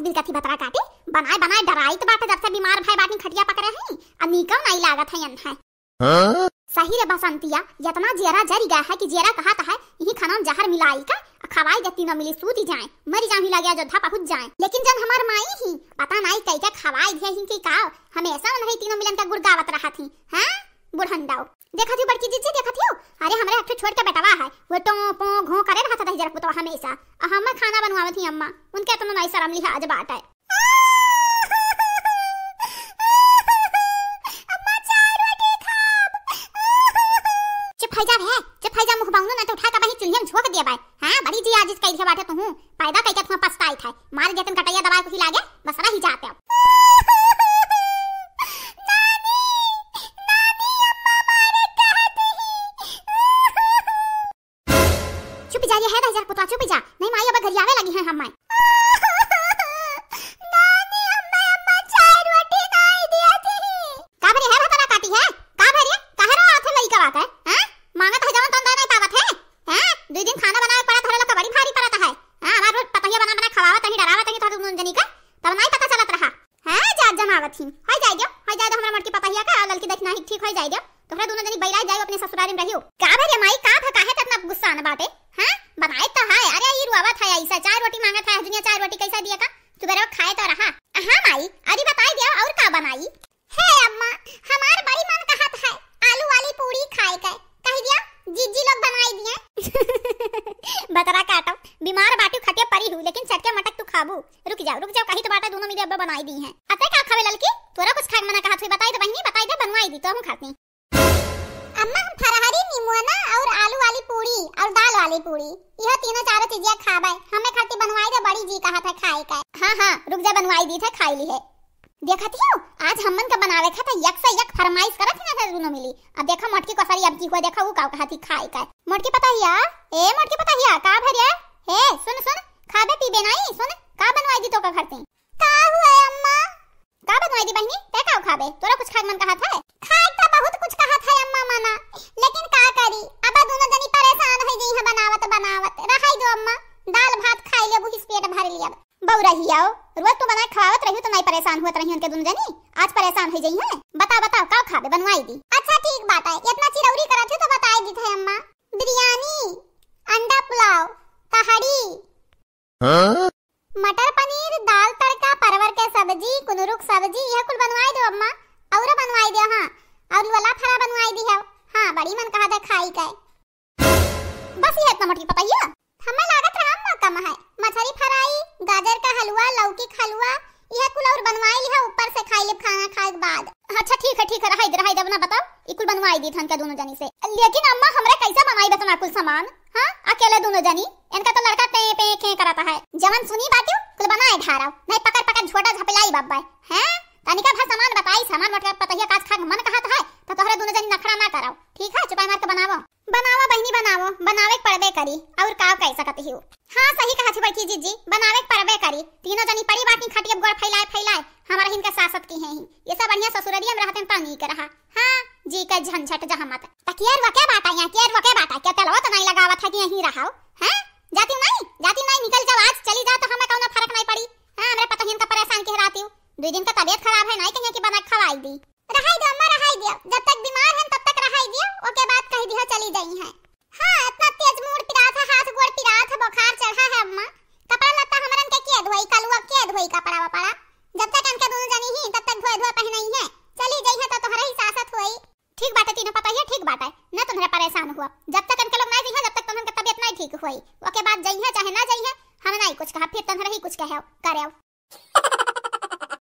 बिन कथी बतरा काटे बनाए बनाए डराई तो बाटे जब से बीमार भाई बाटी खटिया पकड़े हैं अनिका नहीं लागत है अन है सही रे बसंतिया इतना जेरा जरी गया है कि जेरा कहता है यही खाना में जहर मिलाई का खवाई देती न मिली सूती जाए मरी जाए लगे जोधा पहुंच जाए लेकिन जब हमार माई ही पता नहीं कई का खवाई दे ही कि का हमेशा नहीं तीनों मिलन का गुड़गावत रहा थी हां बुढ़ंदाओ देखा थी बड़की जीजी देखा थी अरे हमरे एक छोड़ के बेटवा है वो तो पो घो करे रहता था जरा पुतवा हमेशा हम खाना बनवावत थी अम्मा उनके तो नहीं शर्म लिहाज बात है फैजा मुख बाउनो ना तो उठा के बही चुल्हे में झोक दिया बाय हां बड़ी जी आज कई के बाटे तू पैदा कई के तुम पछताई था मार जतन कटैया दवा को खिला गे बस रही जाते अब नानी नानी अम्मा मारे कहती चुप जा ये है हजार पुतवा चुप जा नहीं माई अब घर आवे लगी है हम माई नानी अम्मा चाय रोटी नहीं दिया थी का भरी है बता काटी है का भरी काहे रो आथे लई का बात है हां मांगत है जवन तंदा नहीं पावत है हैं दो दिन खाना बनावे पड़ा थोड़ा लोग बड़ी भारी पड़ता है हां हमार रोज पतहिया बना बना खवावत नहीं डरावत नहीं थोड़ा उन जनी का तब नहीं पता चलत रहा हां जात जमावत ही हो जाए दो हमरा मटकी पतहिया का ललकी देखना ही ठीक हो जाए दो तो फिर दोनों जनी बैला जाए अपने ससुराल में रहियो का भरे माई का काहे तक ना गुस्सा न बाटे हां बनाए तो है अरे ये रुआवत है ऐसा चाय रोटी मांगत है दुनिया चाय रोटी कैसा दिया का सुबह खाए तो रहा हां माई अरे बताई दिया और का बनाई है अम्मा हमार बड़ी मन कहत है आलू वाली पूरी खाए का कह दिया जीजी लोग बनाई दिए बतरा काटो बीमार बाटू खटिया परी हूं लेकिन चटके मटक तू खाबू रुक जाओ कहीं तो बाटा दोनों मिले अब बनाई दी हैं अते का खावे ललकी तोरा कुछ खाए मना कहत हुई बताई तो बहनी बताई दे बनवाई दी तो हम खाते अम्मा हम फरहरी नीमुआ और आलू वाली पूरी और दाल वाली पूरी यह तीनों चारों चीजें खाबे हमें खाती बनवाई दे बड़ी जी कहा था खाए का हां रुक जा बनवाई दी था खाई ली है देखत हो आज हमन का बनावे खा था एक से एक फरमाइश करत ना था दोनों मिली अब देखा मोटकी कसरी अब की हुआ देखा वो का कहती खाए का मोटकी पता हिया ए मोटकी पता हिया का भरिया हे सुन खाबे पीबे नहीं सुन का बनवाई दी तो का करती का हुआ अम्मा का बनवाई दी बहनी ते का खाबे तोरा कुछ खाए मन कहा था खाए तो बहुत कुछ कहा था अम्मा मना लेकिन का करी अब दोनों जनी परेशान हो गई है बनावत रहाई दो अम्मा दाल भात खाई ले बुहिस पेट भर लिया बहु रही आओ रोज तो बना खावत रही तो नहीं परेशान हुआ रही उनके दोनों जनी आज परेशान हो गई है बताओ का खाबे बनवाई दी अच्छा ठीक बात है इतना चिरौरी करत थे तो बताई दी थे अम्मा बिरयानी अंडा पुलाव तहरी मटर पनीर दाल तड़का परवर के सब्जी कुनुरुक सब्जी यह कुल बनवाई दो अम्मा और बनवाई दो हां और वाला फरा बनवाई दी है हां बड़ी मन कहा था खाई का बस ये इतना मोटी पता है हमें लागत रहा अम्मा कम है मछली फ्राई गाजर का हलवा लौकी का हलवा यह कुल और बनवाई ली है ऊपर से खाई ले खाना खाए के बाद अच्छा ठीक है रहाई दे ना बताओ ई कुल बनवाई दी थन के दोनों जनी से लेकिन अम्मा हमरे कैसा बनाई बतना कुल सामान हां अकेले दोनों जनी इनका तो लड़का पे पे खे करता है जवन सुनी बातियो कुल बनाए ढारा नहीं पकड़ झोटा झपलाई बाबा हैं तनिका भर सामान बताई सामान मत पतहिया काज खा मन कहत है तो तोहरे दोनों जनी नखरा ना कराओ ठीक है चुपाई मार के बनावो बहनी बनावे पड़बे करी और का कह सकत हियो हां सही कहा छी बैठी जीजी बनावे पड़बे करी तीनों जनी पड़ी बाटी खटिया गोड़ फैलाए हमारा हिनका सासत की है ये सब बढ़िया ससुररिया में रहते पानी के रहा हां जी का झंझट जहां मत तकियर वके बाटा क्या तलवा तो नहीं लगावत है कि यहीं रहाओ हैं जाती नहीं निकल जाओ आज चली जा तो हमें कोनो फर्क नहीं पड़ी हां हमरे पता हिनका परेशान के रहती हूं 2 दिन का तबीयत खराब है नहीं कहिए कि बना खवाई दी रहाई दो अम्मा रहाई दियो जब तक बीमार हैं तब तक रहाई दियो ओके बाद कह दिया चली गई है हां इतना तेज मूड पिरा था हाथ गोड़ पिरा था बुखार चढ़ा है अम्मा कपड़ा लत्ता हमरन के धोई कलुआ के धोई कपड़ा वपड़ा जब तक इनके दोनों जनी ही तब तक धोए पहनाई है चली गई है तो तोहरा ही सासत होई ठीक बात है तीनों पता है ठीक बात है ना तुम्हारा परेशान हुआ जब तक इनके लोग नहीं जइहे जब तक तुम्हारी तबीयत नहीं ठीक होई ओके बाद जइहे चाहे ना जइहे हम नहीं कुछ कहा फिर तुम्हारा ही कुछ कहे करे